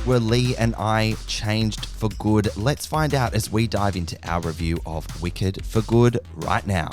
Were Leigh and I changed for good? Let's find out as we dive into our review of Wicked for Good right now.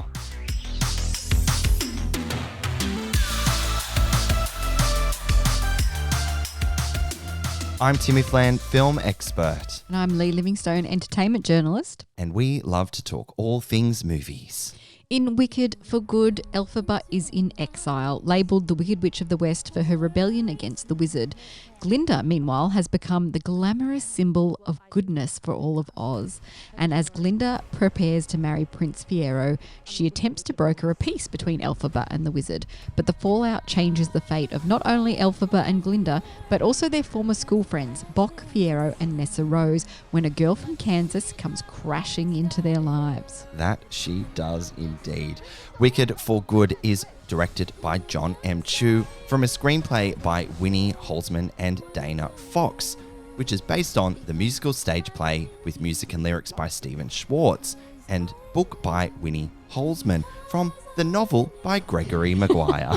I'm Timmy Flan, film expert. And I'm Leigh Livingstone, entertainment journalist. And we love to talk all things movies. In Wicked for Good, Elphaba is in exile, labelled the Wicked Witch of the West for her rebellion against the wizard. Glinda, meanwhile, has become the glamorous symbol of goodness for all of Oz. And as Glinda prepares to marry Prince Fiyero, she attempts to broker a peace between Elphaba and the wizard. But the fallout changes the fate of not only Elphaba and Glinda, but also their former school friends, Bock, Fiyero and Nessa Rose, when a girl from Kansas comes crashing into their lives. That she does indeed. Wicked for Good is directed by John M. Chu from a screenplay by Winnie Holzman and Dana Fox, which is based on the musical stage play with music and lyrics by Stephen Schwartz and book by Winnie Holzman from the novel by Gregory Maguire.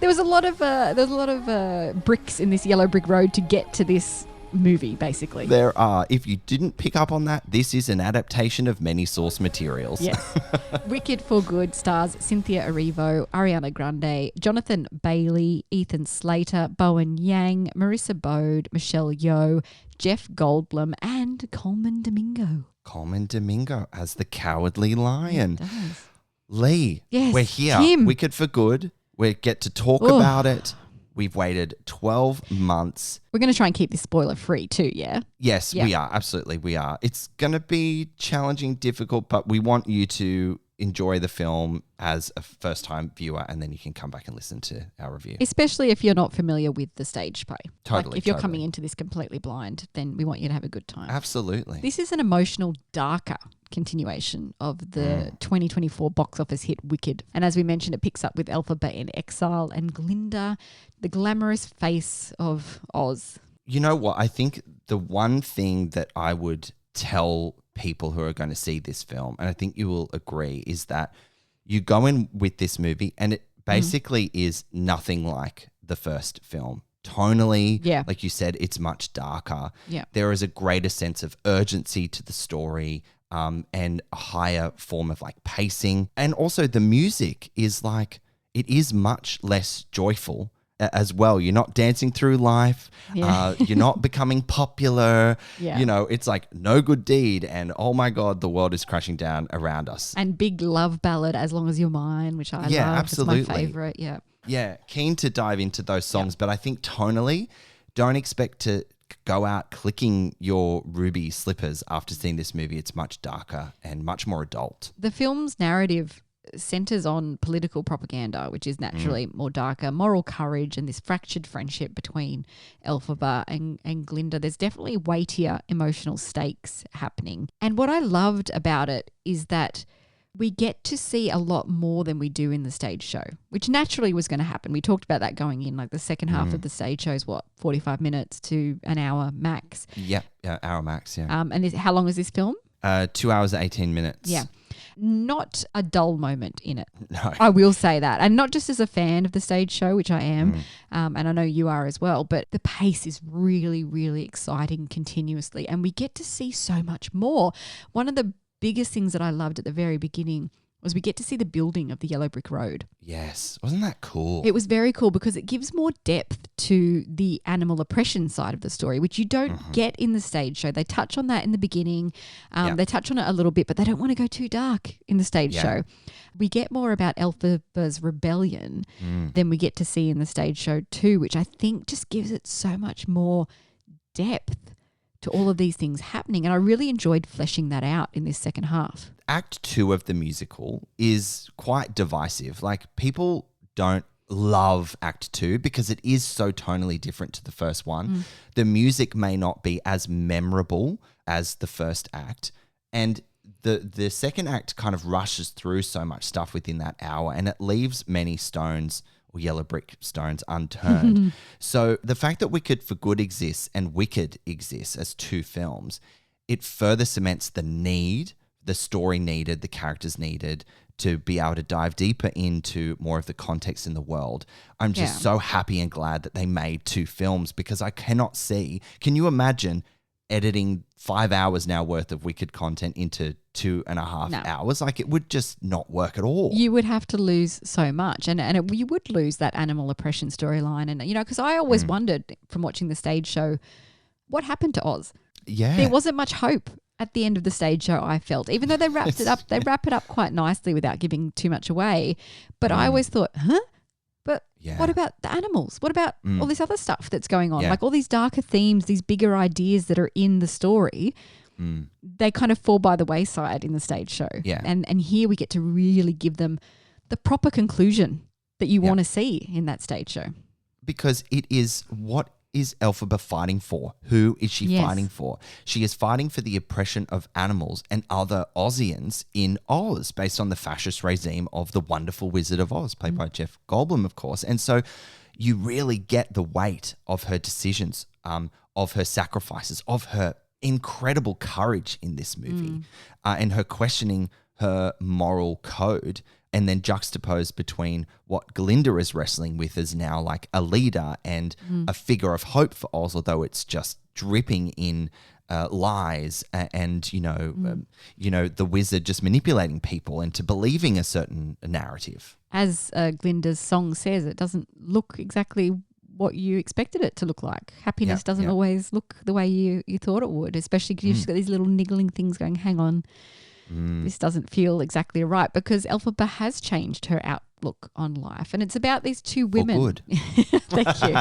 There was a lot of bricks in this yellow brick road to get to this movie, basically. There are. If you didn't pick up on that, this is an adaptation of many source materials. Yes. Wicked for Good stars Cynthia Erivo, Ariana Grande, Jonathan Bailey, Ethan Slater, Bowen Yang, Marissa Bode, Michelle Yeoh, Jeff Goldblum, and Coleman Domingo. Coleman Domingo as the Cowardly Lion. It does. Leigh, yes, we're here. Tim. Wicked for Good. We get to talk about it. We've waited 12 months. We're going to try and keep this spoiler free too, yeah? Yes, Yeah. we are. Absolutely, we are. It's going to be challenging, difficult, but we want you to enjoy the film as a first-time viewer, and then you can come back and listen to our review. Especially if you're not familiar with the stage play. Totally, Like if you're totally. coming into this completely blind, then we want you to have a good time. Absolutely. This is an emotional, darker continuation of the 2024 box office hit Wicked. And as we mentioned, it picks up with Elphaba in exile and Glinda, the glamorous face of Oz. You know what? I think the one thing that I would tell people who are going to see this film, and I think you will agree, is that you go in with this movie and it basically is nothing like the first film. Tonally, Yeah. like you said, it's much darker. Yeah. There is a greater sense of urgency to the story, and a higher form of like pacing. And also the music is like, it is much less joyful as well. You're not dancing through life. Yeah. You're not becoming popular. Yeah. You know, it's like no good deed. And oh my God, the world is crashing down around us. And big love ballad, As Long As You're Mine, which I Yeah, love. absolutely. It's my favourite, yeah. Yeah, keen to dive into those songs, but I think tonally, don't expect to go out clicking your ruby slippers after seeing this movie. It's much darker and much more adult. The film's narrative centres on political propaganda, which is naturally more darker, moral courage and this fractured friendship between Elphaba and Glinda. There's definitely weightier emotional stakes happening. And what I loved about it is that we get to see a lot more than we do in the stage show, which naturally was going to happen. We talked about that going in, like the second half of the stage show is 45 minutes to an hour max. Yeah, hour max, yeah. And how long is this film? 2 hours, 18 minutes. Yeah. Not a dull moment in it. No. I will say that. And not just as a fan of the stage show, which I am, and I know you are as well, but the pace is really, really exciting continuously. And we get to see so much more. One of the biggest things that I loved at the very beginning was we get to see the building of the yellow brick road. Yes. Wasn't that cool? It was very cool because it gives more depth to the animal oppression side of the story, which you don't get in the stage show. They touch on that in the beginning. They touch on it a little bit, but they don't want to go too dark in the stage show. We get more about Elphaba's rebellion than we get to see in the stage show too, which I think just gives it so much more depth to all of these things happening. And I really enjoyed fleshing that out in this second half. Act 2 of the musical is quite divisive. Like, people don't love Act 2 because it is so tonally different to the first one. The music may not be as memorable as the first act. And the second act kind of rushes through so much stuff within that hour, and it leaves many stones or yellow brick stones unturned. So the fact that Wicked for Good exists and Wicked exists as two films, it further cements the story needed, the characters needed to be able to dive deeper into more of the context in the world. I'm just so happy and glad that they made 2 films, because I cannot see. Can you imagine editing 5 hours now worth of Wicked content into 2.5 hours? Like, it would just not work at all. You would have to lose so much, and you would lose that animal oppression storyline. And, because I always wondered from watching the stage show, what happened to Oz? Yeah. There wasn't much hope at the end of the stage show, I felt, even though they wrapped it up, they wrap it up quite nicely without giving too much away. But I always thought, but what about the animals? What about all this other stuff that's going on? Like all these darker themes, these bigger ideas that are in the story, they kind of fall by the wayside in the stage show. Yeah. And here we get to really give them the proper conclusion that you want to see in that stage show. Because it is, what is Elphaba fighting for? Who is she fighting for? She is fighting for the oppression of animals and other Ozians in Oz, based on the fascist regime of the wonderful Wizard of Oz, played by Jeff Goldblum, of course. And so you really get the weight of her decisions, of her sacrifices, of her incredible courage in this movie, and her questioning her moral code, and then juxtaposed between what Glinda is wrestling with as now like a leader and a figure of hope for Oz, although it's just dripping in lies and, the wizard just manipulating people into believing a certain narrative. As Glinda's song says, it doesn't look exactly what you expected it to look like. Happiness doesn't always look the way you thought it would, especially because you've just got these little niggling things going, hang on, this doesn't feel exactly right, because Elphaba has changed her outlook on life. And it's about these 2 women. Good. Thank you.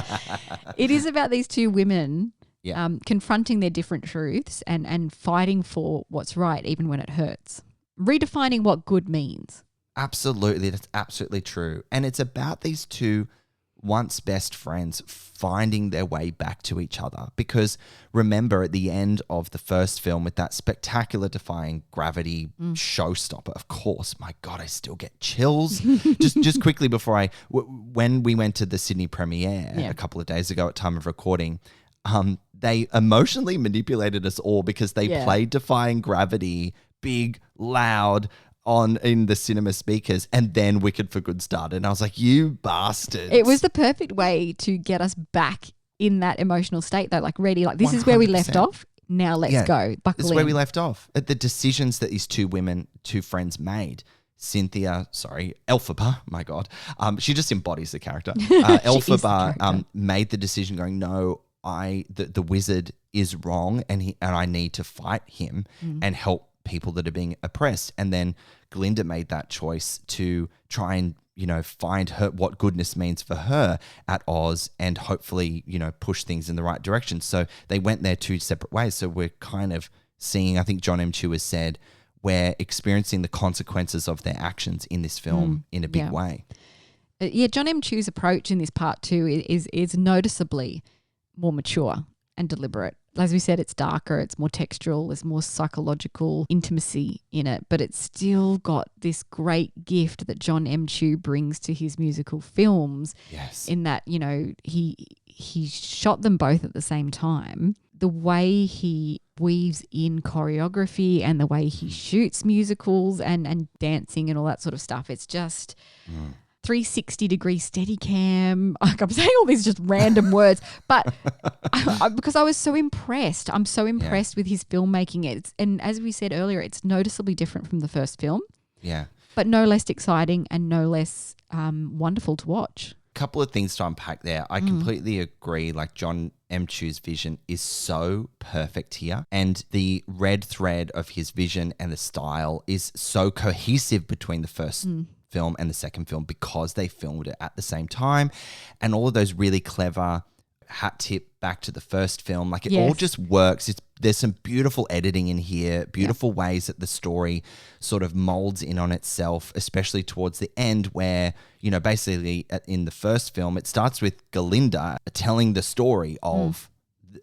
It is about these 2 women confronting their different truths and fighting for what's right, even when it hurts. Redefining what good means. Absolutely. That's absolutely true. And it's about these 2 once best friends finding their way back to each other. Because remember, at the end of the first film, with that spectacular defying gravity showstopper, of course, my God, I still get chills. just quickly before when we went to the Sydney premiere a couple of days ago at time of recording, they emotionally manipulated us all, because they played Defying Gravity, big, loud, in the cinema speakers, and then Wicked for Good started. And I was like, you bastards. It was the perfect way to get us back in that emotional state, though, like ready, like this 100%. Is where we left off. Now let's go. Buckle This is in. where we left off. At the decisions that these 2 friends made. Elphaba, my God. She just embodies the character. Elphaba made the decision going, no, the wizard is wrong, and I need to fight him and help people that are being oppressed. And then Glinda made that choice to try and, find what goodness means for her at Oz, and hopefully, push things in the right direction. So they went their 2 separate ways. So we're kind of seeing, I think John M. Chu has said, we're experiencing the consequences of their actions in this film in a big way. John M. Chu's approach in this part 2 is noticeably more mature and deliberate. As we said, it's darker, it's more textural, there's more psychological intimacy in it, but it's still got this great gift that John M. Chu brings to his musical films. Yes. In that, he shot them both at the same time. The way he weaves in choreography and the way he shoots musicals and dancing and all that sort of stuff, it's just 360-degree Steadicam. Like, I'm saying all these just random words, but because I was so impressed. I'm so impressed with his filmmaking. And as we said earlier, it's noticeably different from the first film. Yeah. But no less exciting and no less wonderful to watch. Couple of things to unpack there. I completely agree. Like, John M. Chu's vision is so perfect here. And the red thread of his vision and the style is so cohesive between the first film and the second film, because they filmed it at the same time, and all of those really clever hat tip back to the first film, like it all just works. There's some beautiful editing in here, beautiful ways that the story sort of molds in on itself, especially towards the end, where, basically in the first film, it starts with Glinda telling the story of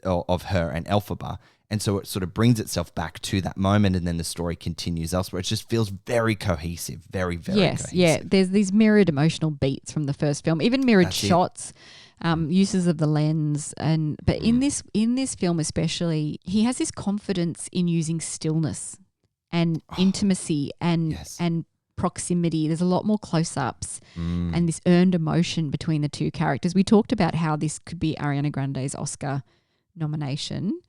her and Elphaba. And so it sort of brings itself back to that moment, and then the story continues elsewhere. It just feels very cohesive, very, very cohesive. Yeah. There's these mirrored emotional beats from the first film, even mirrored shots, uses of the lens. But in this film especially, he has this confidence in using stillness and intimacy and proximity. There's a lot more close-ups and this earned emotion between the two characters. We talked about how this could be Ariana Grande's Oscar nomination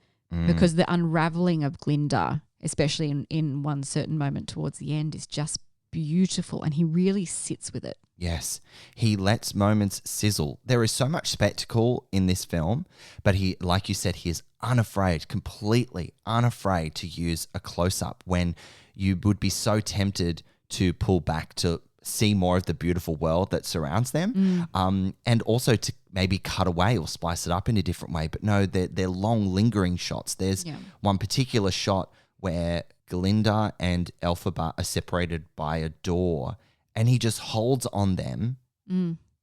because the unraveling of Glinda, especially in one certain moment towards the end, is just beautiful, and he really sits with it. Yes, he lets moments sizzle. There is so much spectacle in this film, but he, like you said, he is unafraid, completely unafraid to use a close-up when you would be so tempted to pull back to see more of the beautiful world that surrounds them, and also to maybe cut away or splice it up in a different way. But no, they're long, lingering shots. There's one particular shot where Glinda and Elphaba are separated by a door, and he just holds on them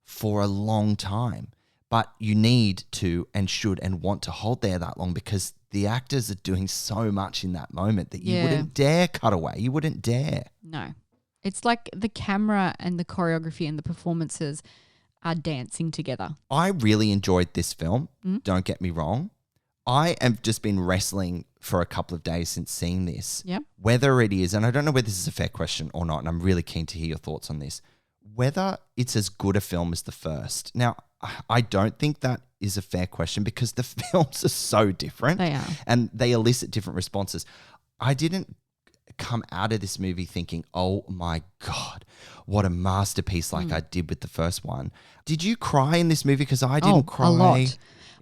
for a long time. But you need to and should and want to hold there that long because the actors are doing so much in that moment that you wouldn't dare cut away. You wouldn't dare. No. It's like the camera and the choreography and the performances are dancing together. I really enjoyed this film. Don't get me wrong. I have just been wrestling for a couple of days since seeing this. Yep. Whether it is, and I don't know whether this is a fair question or not, and I'm really keen to hear your thoughts on this, whether it's as good a film as the first. Now, I don't think that is a fair question because the films are so different. They are. And they elicit different responses. I didn't come out of this movie thinking, oh my God, what a masterpiece like I did with the first one. Did you cry in this movie? Because I didn't cry. A lot.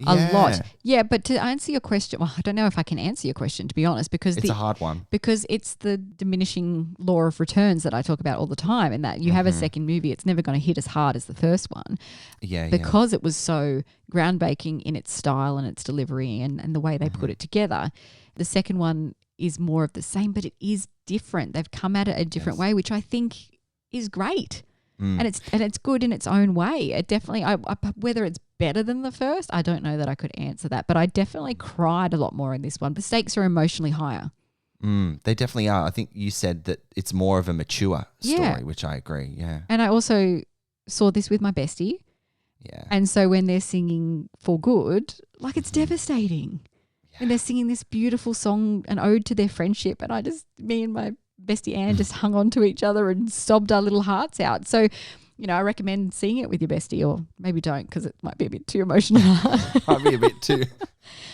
A lot. Yeah, but to answer your question, well, I don't know if I can answer your question, to be honest, because it's a hard one. Because it's the diminishing law of returns that I talk about all the time, and that you have a second movie, it's never going to hit as hard as the first one. Yeah. Because it was so groundbreaking in its style and its delivery and the way they put it together. The second one is more of the same, but it is different. They've come at it a different way, which I think is great. And it's good in its own way. It definitely, whether it's better than the first, I don't know that I could answer that. But I definitely cried a lot more in this one. The stakes are emotionally higher. They definitely are. I think you said that it's more of a mature story, which I agree. Yeah. And I also saw this with my bestie. Yeah. And so when they're singing For Good, like it's devastating. Yeah. And they're singing this beautiful song, an ode to their friendship. And me and my bestie Anne just hung on to each other and sobbed our little hearts out. So, I recommend seeing it with your bestie, or maybe don't because it might be a bit too emotional. Might be a bit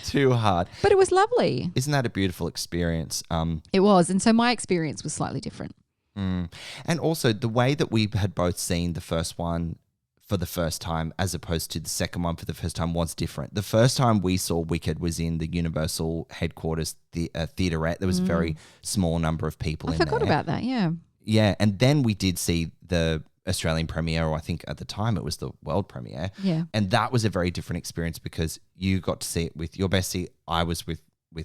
too hard. But it was lovely. Isn't that a beautiful experience? It was. And so my experience was slightly different. And also the way that we had both seen the first one for the first time as opposed to the second one for the first time was different. The first time we saw Wicked was in the Universal headquarters theaterette. There was a very small number of people in there. I forgot about that, yeah. Yeah, and then we did see the Australian premiere, or I think at the time it was the world premiere. Yeah. And that was a very different experience because you got to see it with your bestie. I was with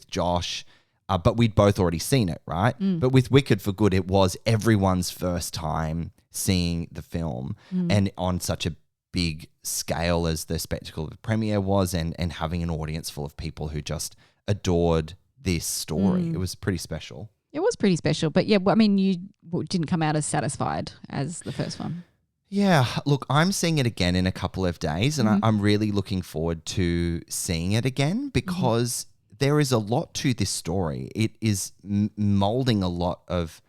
Josh, but we'd both already seen it, right? But with Wicked for Good, it was everyone's first time seeing the film and on such a big scale as the spectacle of the premiere was, and having an audience full of people who just adored this story. It was pretty special. It was pretty special. But yeah, I mean, you didn't come out as satisfied as the first one. Yeah, look, I'm seeing it again in a couple of days, and I'm really looking forward to seeing it again because there is a lot to this story. It is molding a lot of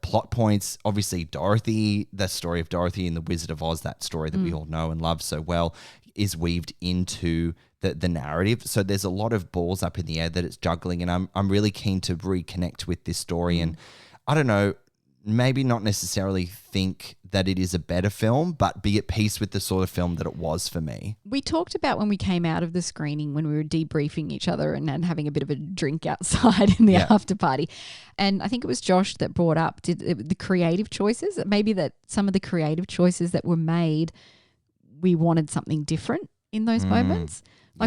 plot points. Obviously, Dorothy, the story of Dorothy and the Wizard of Oz, that story that we all know and love so well, is weaved into the narrative. So there's a lot of balls up in the air that it's juggling, and I'm really keen to reconnect with this story. And I don't know, maybe not necessarily think that it is a better film, but be at peace with the sort of film that it was for me. We talked about when we came out of the screening, when we were debriefing each other and having a bit of a drink outside in the after party. And I think it was Josh that brought up the creative choices, maybe that some of the creative choices that were made, we wanted something different in those moments.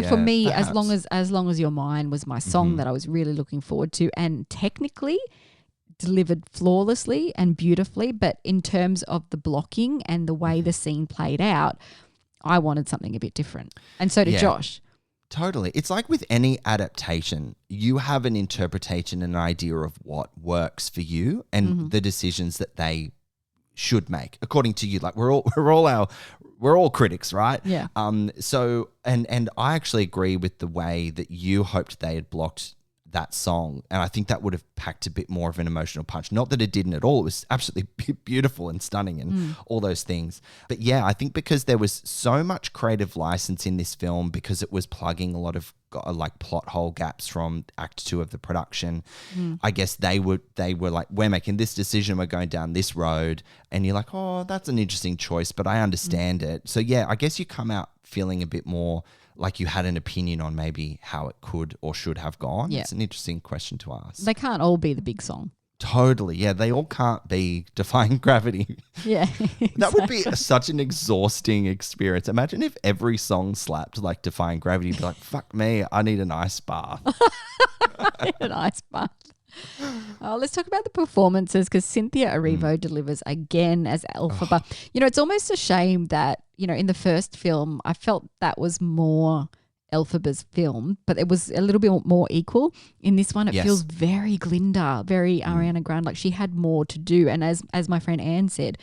For me, perhaps. as long as You're Mine was my song that I was really looking forward to, and technically delivered flawlessly and beautifully, but in terms of the blocking and the way the scene played out, I wanted something a bit different. And so did Josh. Totally. It's like with any adaptation, you have an interpretation and an idea of what works for you and the decisions that they should make according to you. Like we're all critics, right? Yeah. So and I actually agree with the way that you hoped they had blocked that song. And I think that would have packed a bit more of an emotional punch. Not that it didn't at all. It was absolutely beautiful and stunning and all those things. But yeah, I think because there was so much creative license in this film, because it was plugging a lot of like plot hole gaps from Act 2 of the production. I guess they were like, we're making this decision, we're going down this road, and you're like, oh, that's an interesting choice, but I understand it. So yeah, I guess you come out feeling a bit more like you had an opinion on maybe how it could or should have gone. Yeah. It's an interesting question to ask. They can't all be the big song. Totally. Yeah, they all can't be Defying Gravity. Yeah. That would be such an exhausting experience. Imagine if every song slapped like Defying Gravity. You'd be like, fuck me, I need an ice bath. An ice bath. Let's talk about the performances, because Cynthia Erivo delivers again as Elphaba. You know, it's almost a shame that, you know, in the first film, I felt that was more Elphaba's film, but it was a little bit more equal. In this one, it feels very Glinda, very Ariana Grande, like she had more to do. And as my friend Anne said,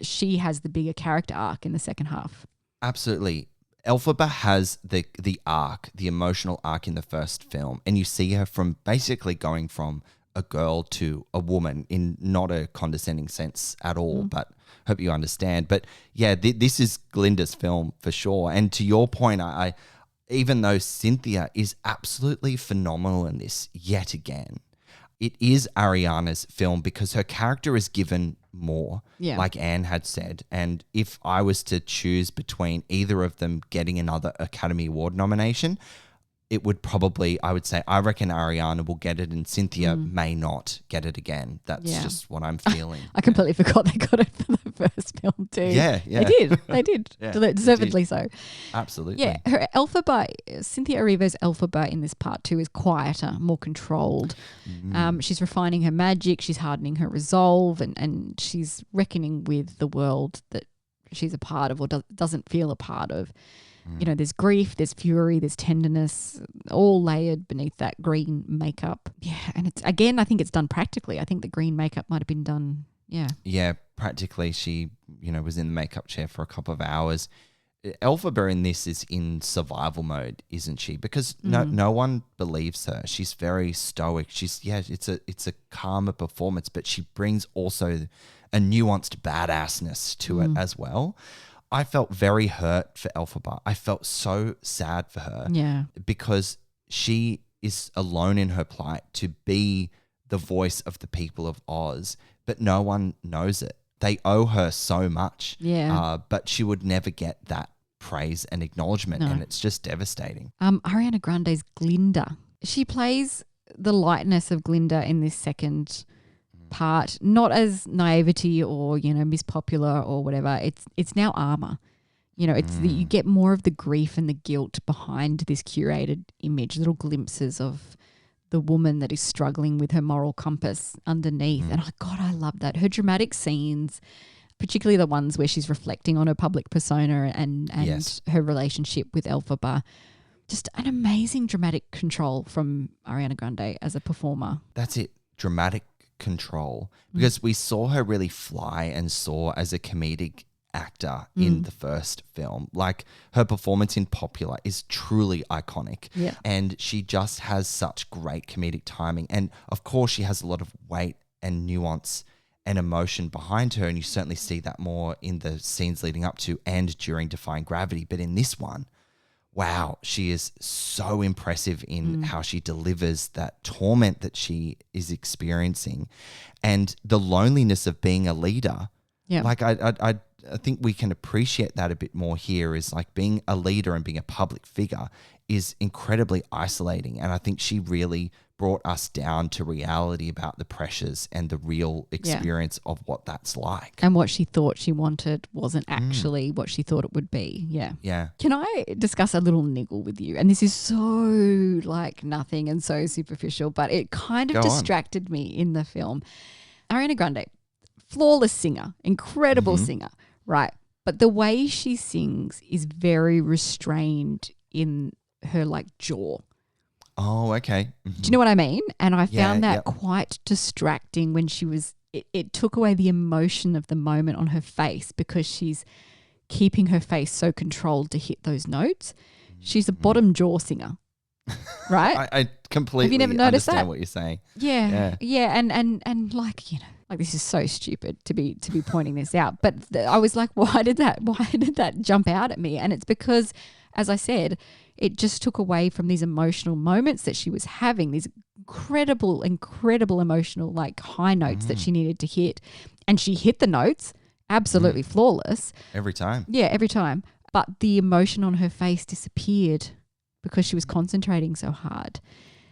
she has the bigger character arc in the second half. Absolutely. Elphaba has the arc, the emotional arc in the first film, and you see her from basically going from a girl to a woman in not a condescending sense at all, but hope you understand. But yeah, this is Glinda's film for sure. And to your point, I even though Cynthia is absolutely phenomenal in this yet again, it is Ariana's film because her character is given more, like Anne had said. And if I was to choose between either of them getting another Academy Award nomination, it would probably, I would say, I reckon Ariana will get it and Cynthia may not get it again. That's just what I'm feeling. I completely forgot they got it for the first film too. Yeah. They did. Yeah, deservedly so. Absolutely. Yeah, her Elphaba, Cynthia Erivo's Elphaba in this part 2 is quieter, more controlled. She's refining her magic, she's hardening her resolve, and she's reckoning with the world that she's a part of or doesn't feel a part of. You know, there's grief, there's fury, there's tenderness, all layered beneath that green makeup. Yeah, and it's, again, I think it's done practically. I think the green makeup might have been done, Yeah, practically she, was in the makeup chair for a couple of hours. Elphaba in this is in survival mode, isn't she? Because no one believes her. She's very stoic. It's a calmer performance, but she brings also a nuanced badassness to it as well. I felt very hurt for Elphaba. I felt so sad for her. Yeah. Because she is alone in her plight to be the voice of the people of Oz, but no one knows it. They owe her so much. Yeah. But she would never get that praise and acknowledgement, and it's just devastating. Ariana Grande's Glinda. She plays the lightness of Glinda in this second part, not as naivety or Miss Popular or whatever. It's now armor. It's you get more of the grief and the guilt behind this curated image, little glimpses of the woman that is struggling with her moral compass underneath. And I love that. Her dramatic scenes, particularly the ones where she's reflecting on her public persona and her relationship with Elphaba, just an amazing dramatic control from Ariana Grande as a performer. That's it, dramatic control, because we saw her really fly and soar as a comedic actor in the first film. Like, her performance in Popular is truly iconic, and she just has such great comedic timing, and of course she has a lot of weight and nuance and emotion behind her, and you certainly see that more in the scenes leading up to and during Defying Gravity. But in this one, wow, she is so impressive in how she delivers that torment that she is experiencing and the loneliness of being a leader. Yeah. Like, I think we can appreciate that a bit more here, is like being a leader and being a public figure is incredibly isolating. And I think she really brought us down to reality about the pressures and the real experience of what that's like. And what she thought she wanted wasn't actually what she thought it would be. Yeah. Yeah. Can I discuss a little niggle with you? And this is so like nothing and so superficial, but it kind of distracted me in the film. Ariana Grande, flawless singer, incredible singer, right? But the way she sings is very restrained in her like jaw. Oh, okay. Do you know what I mean? And I found that quite distracting when she was, it took away the emotion of the moment on her face because she's keeping her face so controlled to hit those notes. She's a bottom jaw singer. right? I completely Have you never noticed understand that? what you're saying. Yeah, and like, like this is so stupid to be pointing this out, but I was like, why did that jump out at me? And it's because, as I said, it just took away from these emotional moments that she was having, these incredible emotional like high notes that she needed to hit, and she hit the notes absolutely flawless Every time. Yeah, every time. But the emotion on her face disappeared because she was concentrating so hard.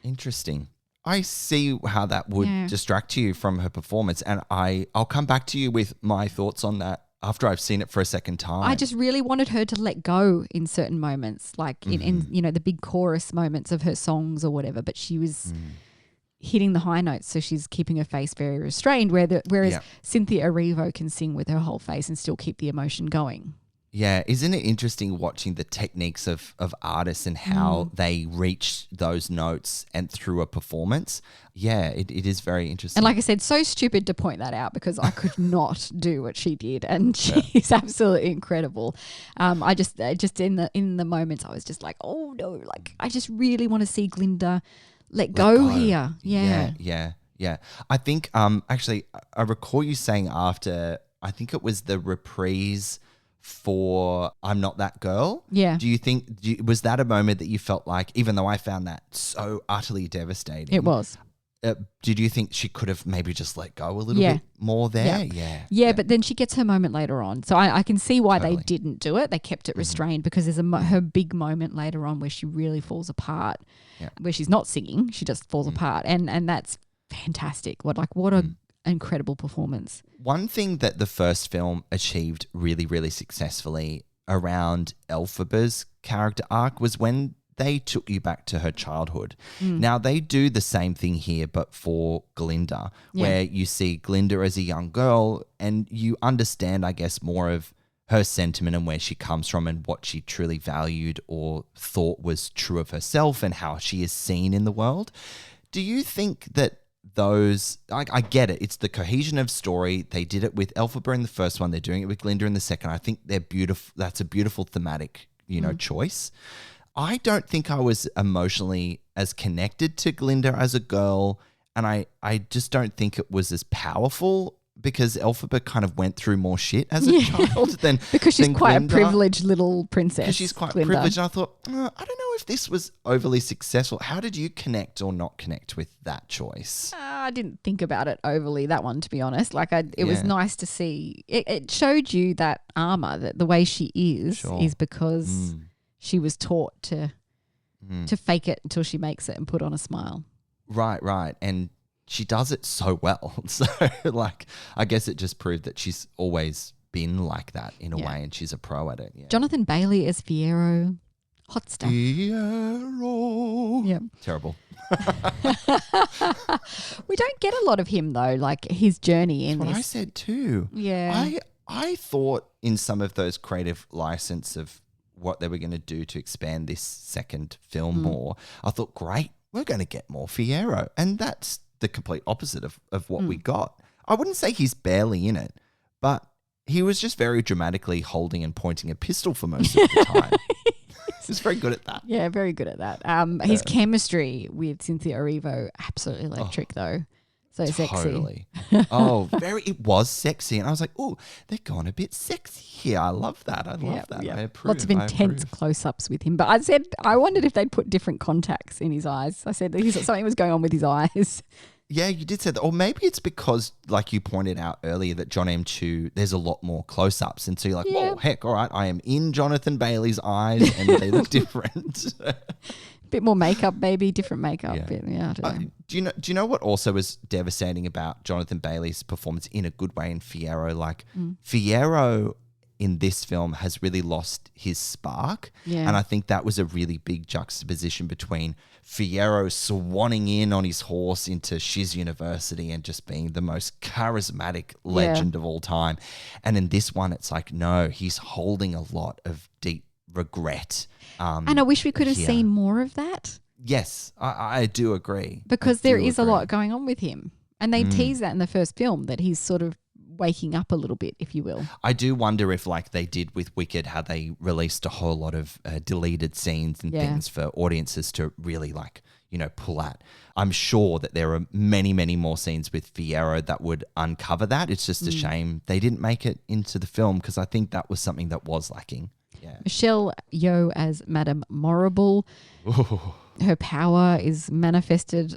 Interesting. I see how that would distract you from her performance, and I'll come back to you with my thoughts on that after I've seen it for a second time. I just really wanted her to let go in certain moments, like in the big chorus moments of her songs or whatever, but she was hitting the high notes, so she's keeping her face very restrained, whereas Cynthia Erivo can sing with her whole face and still keep the emotion going. Yeah, isn't it interesting watching the techniques of artists and how they reach those notes and through a performance? Yeah, it is very interesting. And like I said, so stupid to point that out because I could not do what she did, and she's absolutely incredible. I just in the moments I was just like, oh no, like I just really want to see Glinda let go here. Yeah. I think actually I recall you saying after, I think it was the reprise for I'm Not That Girl. Yeah. Do you think, was that a moment that you felt like, even though I found that so utterly devastating? It was. Did you think she could have maybe just let go a little bit more there? Yeah, but then she gets her moment later on. So I can see why they didn't do it. They kept it restrained because there's her big moment later on where she really falls apart, where she's not singing. She just falls apart. And that's fantastic. What an incredible performance. One thing that the first film achieved really, really successfully around Elphaba's character arc was when they took you back to her childhood. Now, they do the same thing here, but for Glinda, where you see Glinda as a young girl and you understand, I guess, more of her sentiment and where she comes from and what she truly valued or thought was true of herself and how she is seen in the world. Do you think that those, I get it, it's the cohesion of story. They did it with Elphaba in the first one. They're doing it with Glinda in the second. I think they're beautiful. That's a beautiful thematic, choice. I don't think I was emotionally as connected to Glinda as a girl, and I just don't think it was as powerful because Elphaba kind of went through more shit as a child than because she's than quite Glinda. a privileged little princess. Because she's quite Glinda. privileged, and I thought, I don't know if this was overly successful. How did you connect or not connect with that choice? I didn't think about it overly, that one, to be honest. Like, it was nice to see. It showed you that armor, that the way she is because she was taught to fake it until she makes it and put on a smile. Right. And she does it so well. So, like, I guess it just proved that she's always been like that in a way, and she's a pro at it. Yeah. Jonathan Bailey as Fiyero. Hot stuff. Fiyero. Yeah. Terrible. We don't get a lot of him, though, like his journey in That's this. what I said too. Yeah. I thought in some of those creative license of what they were going to do to expand this second film more, I thought, great, we're going to get more Fiyero. And that's the complete opposite of what we got. I wouldn't say he's barely in it, but he was just very dramatically holding and pointing a pistol for most of the time. He's very good at that. Yeah, very good at that. His chemistry with Cynthia Erivo, absolutely electric though. So Totally. sexy. It was sexy. And I was like, oh, they're gone a bit sexy here. I love that. I love that. I approve. Lots of intense close-ups with him. But I wondered if they'd put different contacts in his eyes. I said something was going on with his eyes. Yeah, you did say that. Or maybe it's because, like you pointed out earlier, that John M. Chu, there's a lot more close-ups. And so you're like, whoa, heck, all right, I am in Jonathan Bailey's eyes and they look different. Bit more makeup, maybe, different makeup. Yeah, I don't know. Do you know what also was devastating about Jonathan Bailey's performance in a good way in Fiyero? Like, Fiyero in this film has really lost his spark. Yeah. And I think that was a really big juxtaposition between Fiyero swanning in on his horse into Shiz University and just being the most charismatic legend of all time. And in this one, it's like, no, he's holding a lot of deep regret. And I wish we could have seen more of that. Yes, I do agree. Because there is a lot going on with him. And they tease that in the first film, that he's sort of waking up a little bit, if you will. I do wonder if, like they did with Wicked, how they released a whole lot of deleted scenes and things for audiences to really pull at. I'm sure that there are many, many more scenes with Fiyero that would uncover that. It's just a shame they didn't make it into the film, because I think that was something that was lacking. Yeah. Michelle Yeoh as Madame Morrible. Her power is manifested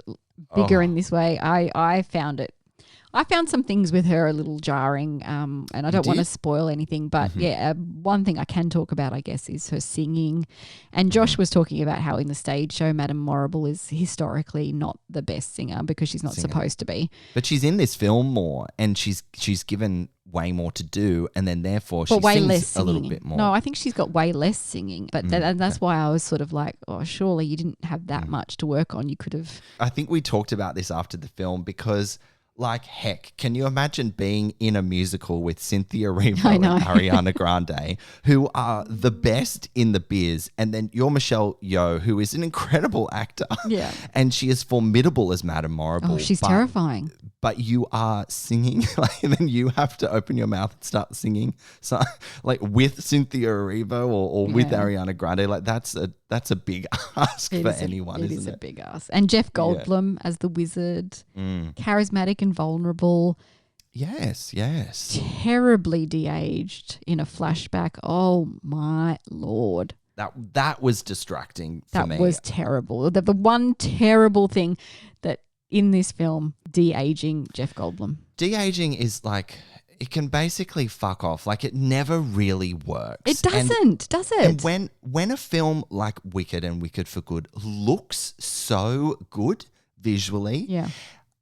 bigger in this way. I found some things with her a little jarring, and I don't want to spoil anything, but one thing I can talk about, I guess, is her singing. And Josh was talking about how in the stage show, Madame Morrible is historically not the best singer because she's not supposed to be. But she's in this film more, and she's given way more to do, and then therefore she way sings less a little bit more. No, I think she's got way less singing, but and that's why I was sort of like, oh, surely you didn't have that much to work on. You could have. I think we talked about this after the film because, like, heck, can you imagine being in a musical with Cynthia Erivo and Ariana Grande, who are the best in the biz, and then you're Michelle Yeoh, who is an incredible actor, and she is formidable as Madame Morrible. Oh, she's terrifying. But you are singing, and then you have to open your mouth and start singing, so like with Cynthia Erivo or with Ariana Grande. Like that's a big ask for anyone, isn't it? It is a big ask. And Jeff Goldblum as the wizard, charismatic and vulnerable. Yes. Terribly de-aged in a flashback. Oh my Lord. That was distracting for me. That was terrible. The one terrible thing that in this film, de-aging Jeff Goldblum. De-aging is like, it can basically fuck off. Like, it never really works. It doesn't, does it? And when a film like Wicked and Wicked for Good looks so good visually,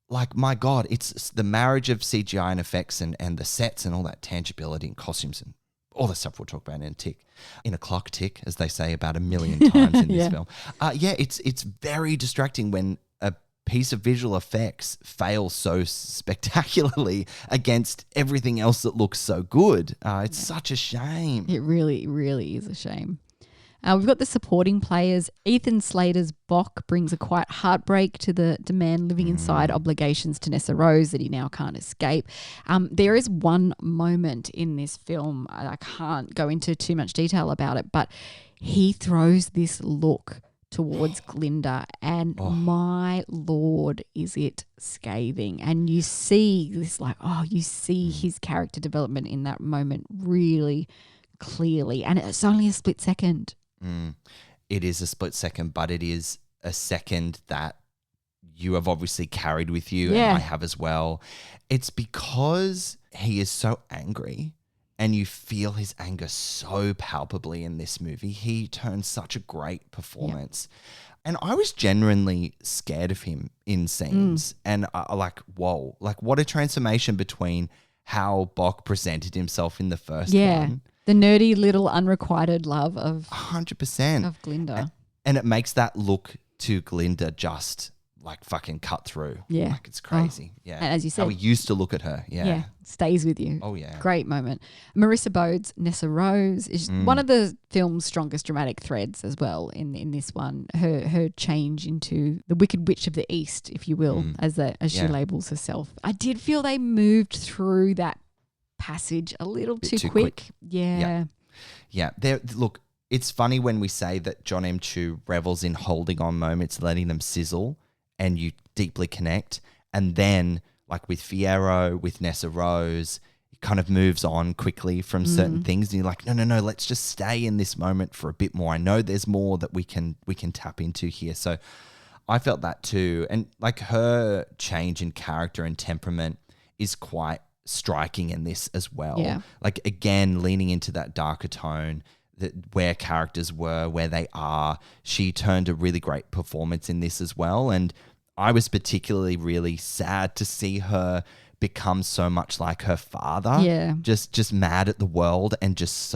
like, my God, it's the marriage of CGI and effects and the sets and all that tangibility and costumes and all the stuff we'll talk about in a clock tick, as they say about 1 million times in this film. It's very distracting when a piece of visual effects fails so spectacularly against everything else that looks so good. It's such a shame. It really, really is a shame. We've got the supporting players. Ethan Slater's Bok brings a quiet heartbreak to the man living inside obligations to Nessa Rose that he now can't escape. There is one moment in this film, I can't go into too much detail about it, but he throws this look towards Glinda, and my Lord, is it scathing. And you see this, like, you see his character development in that moment really clearly, and it's only a split second. It is a split second, but it is a second that you have obviously carried with you, and I have as well. It's because he is so angry, and you feel his anger so palpably in this movie. He turns such a great performance. And I was genuinely scared of him in scenes. And whoa, like what a transformation between how Bok presented himself in the first one. The nerdy little unrequited love of 100% of Glinda. And it makes that look to Glinda just like fucking cut through. Yeah. Like it's crazy. Yeah. And as you said, how we used to look at her. Yeah. Stays with you. Oh, yeah. Great moment. Marissa Bode's Nessa Rose is one of the film's strongest dramatic threads as well in this one. Her change into the Wicked Witch of the East, if you will, as she labels herself. I did feel they moved through that passage a little too quick. Yeah. Look, it's funny when we say that John M. Chu revels in holding on moments, letting them sizzle, and you deeply connect. And then, like with Fiyero, with Nessa Rose, it kind of moves on quickly from certain things. And you're like, no, let's just stay in this moment for a bit more. I know there's more that we can tap into here. So I felt that too. And like her change in character and temperament is quite striking in this as well. Yeah. Like, again, leaning into that darker tone, that where characters were, where they are. She turned a really great performance in this as well. And I was particularly really sad to see her become so much like her father. Yeah. Just mad at the world and just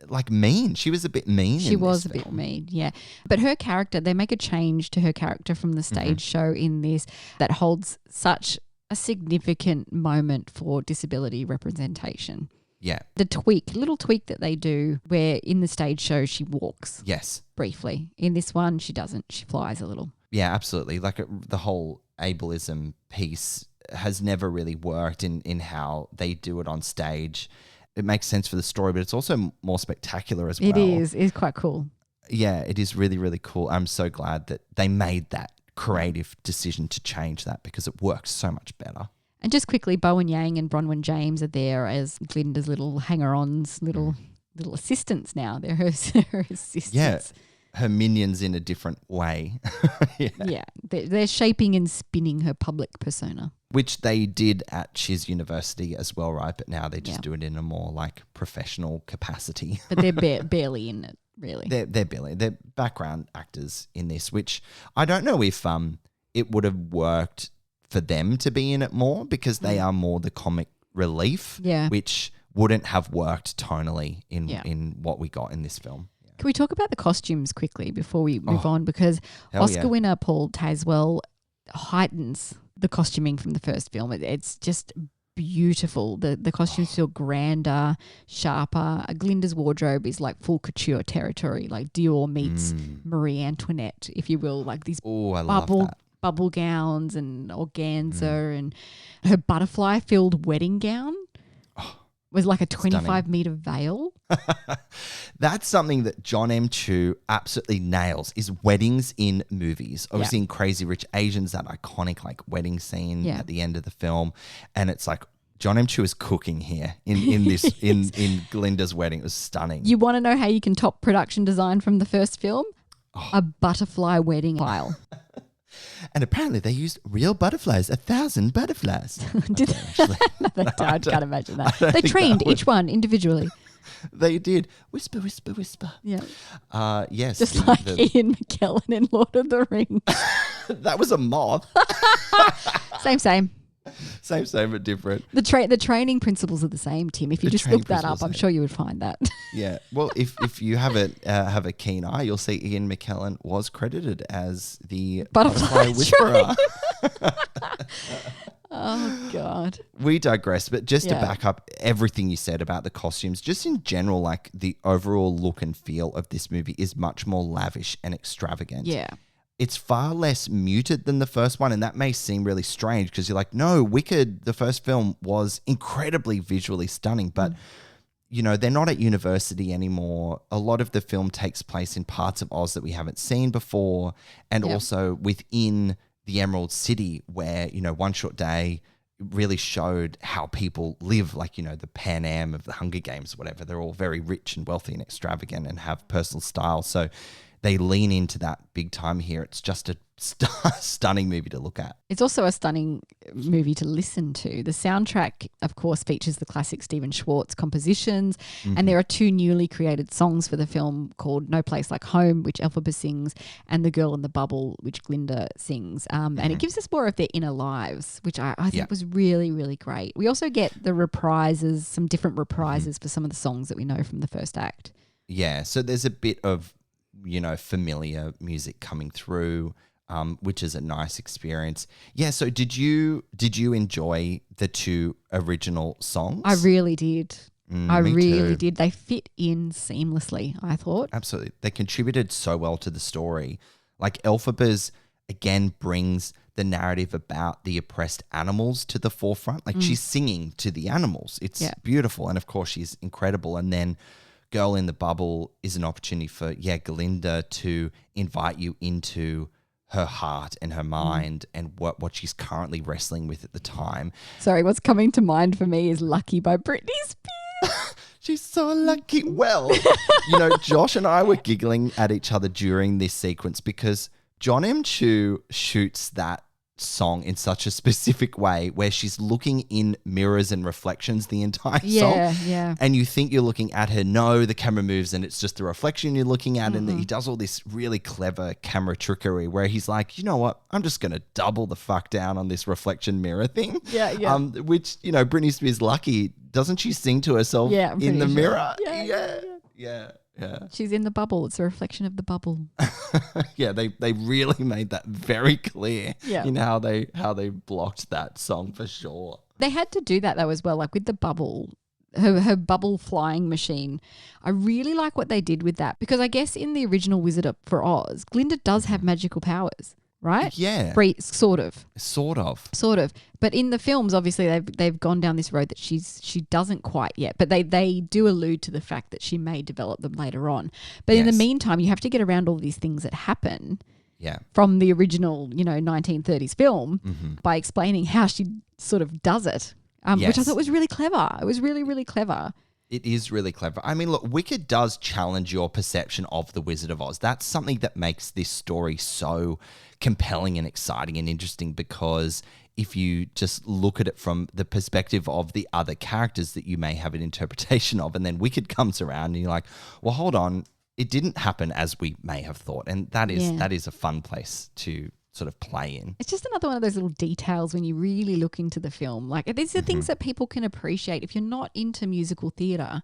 like mean. She was a bit mean. She was a bit mean, yeah. But her character, they make a change to her character from the stage show in this that holds such a significant moment for disability representation. Yeah. The little tweak that they do where in the stage show she walks. Yes. Briefly. In this one, she doesn't. She flies a little. Yeah, absolutely. Like the whole ableism piece has never really worked in how they do it on stage. It makes sense for the story, but it's also more spectacular as well. It is. It's quite cool. Yeah, it is really, really cool. I'm so glad that they made that creative decision to change that because it works so much better. And just quickly, Bowen Yang and Bronwyn James are there as Glinda's little hanger-ons, little assistants now. They're her assistants. Yeah, her minions in a different way. Yeah, they're shaping and spinning her public persona. Which they did at Shiz University as well, right? But now they just do it in a more like professional capacity. But they're barely in it, really. They're background actors in this, which I don't know if it would have worked for them to be in it more because they are more the comic relief, which wouldn't have worked tonally in what we got in this film. Can we talk about the costumes quickly before we move on? Because Oscar winner Paul Tazewell heightens the costuming from the first film. It's just beautiful. The costumes feel grander, sharper. Glinda's wardrobe is like full couture territory, like Dior meets Marie Antoinette, if you will, like these bubble gowns and organza and her butterfly-filled wedding gown was like a 25-meter veil. That's something that John M. Chu absolutely nails is weddings in movies. Obviously in Crazy Rich Asians, that iconic like wedding scene at the end of the film. And it's like John M. Chu is cooking here in this in Glinda's wedding. It was stunning. You want to know how you can top production design from the first film? A butterfly wedding file. And apparently they used real butterflies, 1,000 butterflies. Did they actually? I can't imagine that. They trained each one individually. They did. Whisper, whisper, whisper. Yeah. Yes. Just like Ian McKellen in Lord of the Rings. That was a moth. Same. Same, but different. The training principles are the same, Tim. If you just look that up, I'm sure you would find that. Yeah. Well, if you have a keen eye, you'll see Ian McKellen was credited as the butterfly whisperer. Oh, God. We digress, but just to back up everything you said about the costumes, just in general, like the overall look and feel of this movie is much more lavish and extravagant. Yeah. It's far less muted than the first one, and that may seem really strange because you're like, no, Wicked, the first film, was incredibly visually stunning, but you know, they're not at university anymore. A lot of the film takes place in parts of Oz that we haven't seen before, and also within the Emerald City where, you know, One Short Day really showed how people live, like, you know, the Pan Am of the Hunger Games, whatever. They're all very rich and wealthy and extravagant and have personal style. So they lean into that big time here. It's just a stunning movie to look at. It's also a stunning movie to listen to. The soundtrack, of course, features the classic Stephen Schwartz compositions, and there are two newly created songs for the film called No Place Like Home, which Elphaba sings, and The Girl in the Bubble, which Glinda sings. And it gives us more of their inner lives, which I think was really, really great. We also get the reprises, some different reprises for some of the songs that we know from the first act. Yeah, so there's a bit of, you know, familiar music coming through, which is a nice experience. Yeah, so did you enjoy the two original songs? I really did. I really too. did. They fit in seamlessly, I thought. Absolutely. They contributed so well to the story. Like Elphaba's, again, brings the narrative about the oppressed animals to the forefront. Like she's singing to the animals. It's beautiful. And of course, she's incredible. And then Girl in the Bubble is an opportunity for, Glinda to invite you into her heart and her mind and what she's currently wrestling with at the time. Sorry, what's coming to mind for me is Lucky by Britney Spears. She's so lucky. Well, you know, Josh and I were giggling at each other during this sequence because John M. Chu shoots that song in such a specific way where she's looking in mirrors and reflections the entire song. Yeah. And you think you're looking at her. No, the camera moves and it's just the reflection you're looking at. And he does all this really clever camera trickery where he's like, you know what? I'm just going to double the fuck down on this reflection mirror thing. Yeah. Which, you know, Britney Spears Lucky, doesn't she sing to herself in the mirror? Yeah. She's in the bubble. It's a reflection of the bubble. Yeah, they really made that very clear in how they blocked that song for sure. They had to do that though as well, like with the bubble, her bubble flying machine. I really like what they did with that because I guess in the original Wizard for Oz, Glinda does have magical powers. right? Yeah. Sort of. Sort of. Sort of. But in the films, obviously, they've gone down this road that she doesn't quite yet. But they do allude to the fact that she may develop them later on. But in the Yes. meantime, you have to get around all these things that happen Yeah. from the original, 1930s film by explaining how she sort of does it, which I Yes. thought was really clever. It was really, really clever. It is really clever. I mean, look, Wicked does challenge your perception of the Wizard of Oz. That's something that makes this story so compelling and exciting and interesting, because if you just look at it from the perspective of the other characters that you may have an interpretation of, and then Wicked comes around and you're like, well, hold on, it didn't happen as we may have thought. And that is a fun place to sort of play in. It's just another one of those little details when you really look into the film. Like, these are things that people can appreciate. If you're not into musical theatre,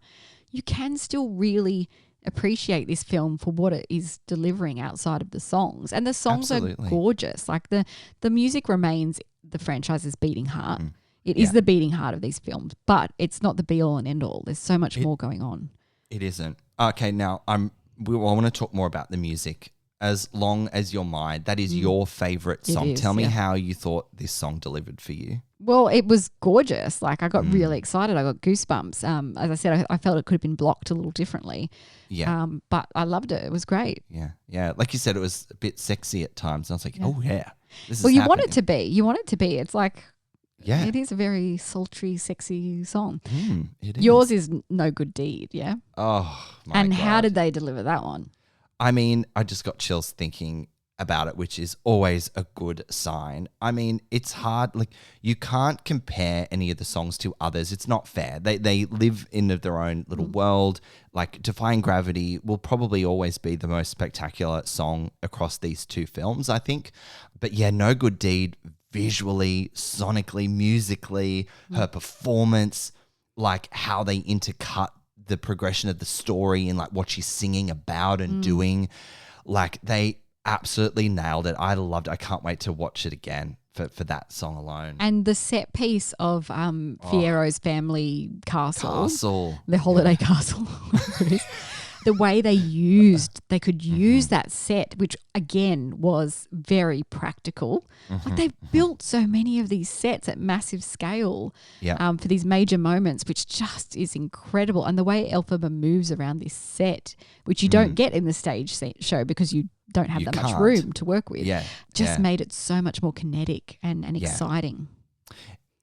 you can still really appreciate this film for what it is delivering outside of the songs. And the songs Absolutely. are gorgeous. Like, the music remains the franchise's beating heart. It is the beating heart of these films, but it's not the be-all and end-all. There's so much more going on. It isn't. Okay, now I want to talk more about the music. As Long as You're Mine, that is your favourite song. is, Tell me yeah. how you thought this song delivered for you. Well, it was gorgeous. Like, I got really excited. I got goosebumps. As I said, I felt it could have been blocked a little differently. Yeah. But I loved it. It was great. Yeah. Yeah. Like you said, it was a bit sexy at times. And I was like, oh, yeah. This Well, is you want it happening. to be. You want it to be. It's like, Yeah. it is a very sultry, sexy song. It is. Yours is No Good Deed, yeah? Oh, my And God. how did they deliver that one? I mean, I just got chills thinking about it, which is always a good sign. I mean, it's hard. Like, you can't compare any of the songs to others. It's not fair. They live in their own little world. Like, Defying Gravity will probably always be the most spectacular song across these two films, I think. But yeah, No Good Deed, visually, sonically, musically, her performance, like how they intercut the progression of the story and like what she's singing about and doing, like they absolutely nailed it. I loved it. I can't wait to watch it again for that song alone. And the set piece of Fiyero's family castle. The holiday castle. The way they could use that set, which again was very practical. Like, they've built so many of these sets at massive scale for these major moments, which just is incredible. And the way Elphaba moves around this set, which you don't get in the stage show because you don't have that much room to work with, made it so much more kinetic and exciting.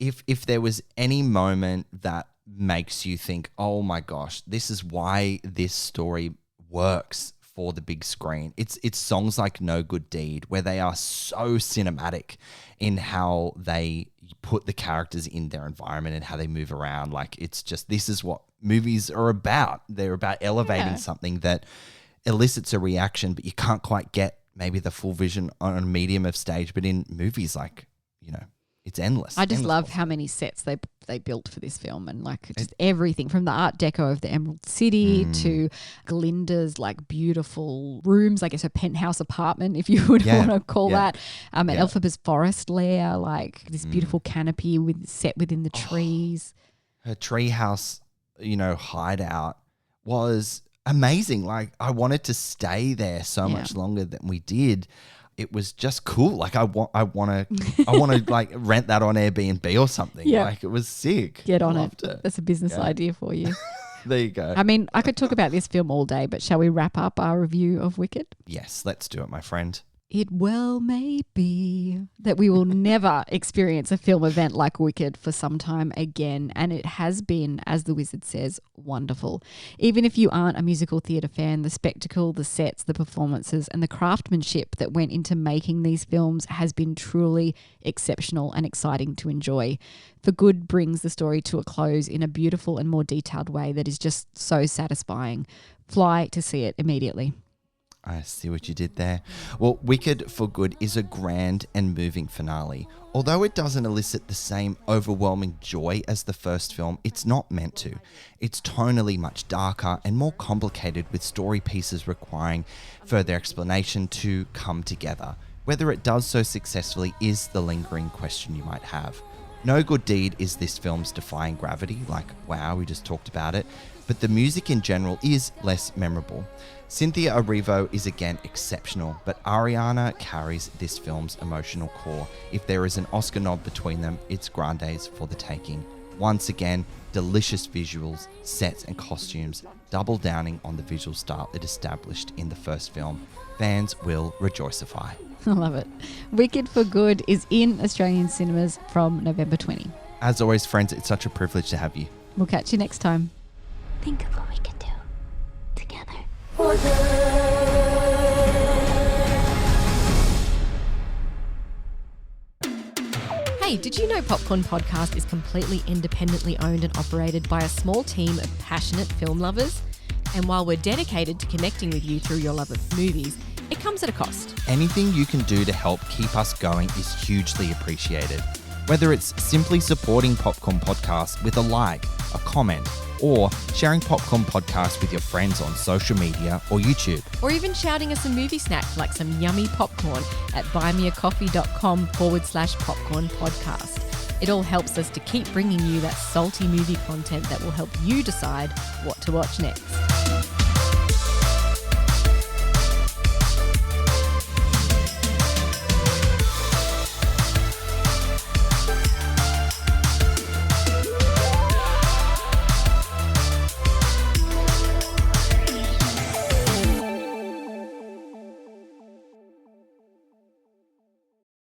If there was any moment that makes you think, oh my gosh, this is why this story works for the big screen, it's songs like No Good Deed, where they are so cinematic in how they put the characters in their environment and how they move around. Like, it's just, this is what movies are about. They're about elevating something that elicits a reaction, but you can't quite get maybe the full vision on a medium of stage. But in movies, like, it's endless. I just endless love how many sets they built for this film, and like just everything from the Art Deco of the Emerald City to Glinda's like beautiful rooms, I guess her penthouse apartment, if you would want to call that, and Elphaba's forest lair, like this beautiful canopy set within the trees. Her treehouse, hideout was amazing. Like, I wanted to stay there so much longer than we did. It was just cool. Like, I want to like rent that on Airbnb or something. Yeah. Like, it was sick. Get on Loved it. That's a business idea for you. There you go. I mean, I could talk about this film all day, but shall we wrap up our review of Wicked? Yes, let's do it, my friend. It well may be that we will never experience a film event like Wicked for some time again, and it has been, as the wizard says, wonderful. Even if you aren't a musical theatre fan, the spectacle, the sets, the performances, and the craftsmanship that went into making these films has been truly exceptional and exciting to enjoy. For Good brings the story to a close in a beautiful and more detailed way that is just so satisfying. Fly to see it immediately. I see what you did there. Well, Wicked for Good is a grand and moving finale. Although it doesn't elicit the same overwhelming joy as the first film, it's not meant to. It's tonally much darker and more complicated, with story pieces requiring further explanation to come together. Whether it does so successfully is the lingering question you might have. No Good Deed is this film's defying gravity, like, wow, we just talked about it. but the music in general is less memorable. Cynthia Erivo is again exceptional, but Ariana carries this film's emotional core. If there is an Oscar nod between them, it's Grande's for the taking. Once again, delicious visuals, sets and costumes, double downing on the visual style it established in the first film. Fans will rejoicify. I love it. Wicked for Good is in Australian cinemas from November 20. As always, friends, it's such a privilege to have you. We'll catch you next time. Think of what we could do together. Hey, did you know Popcorn Podcast is completely independently owned and operated by a small team of passionate film lovers? And while we're dedicated to connecting with you through your love of movies, it comes at a cost. Anything you can do to help keep us going is hugely appreciated. Whether it's simply supporting Popcorn Podcast with a like, a comment, or sharing Popcorn Podcast with your friends on social media or YouTube. Or even shouting us a movie snack like some yummy popcorn at buymeacoffee.com/popcorn podcast. It all helps us to keep bringing you that salty movie content that will help you decide what to watch next.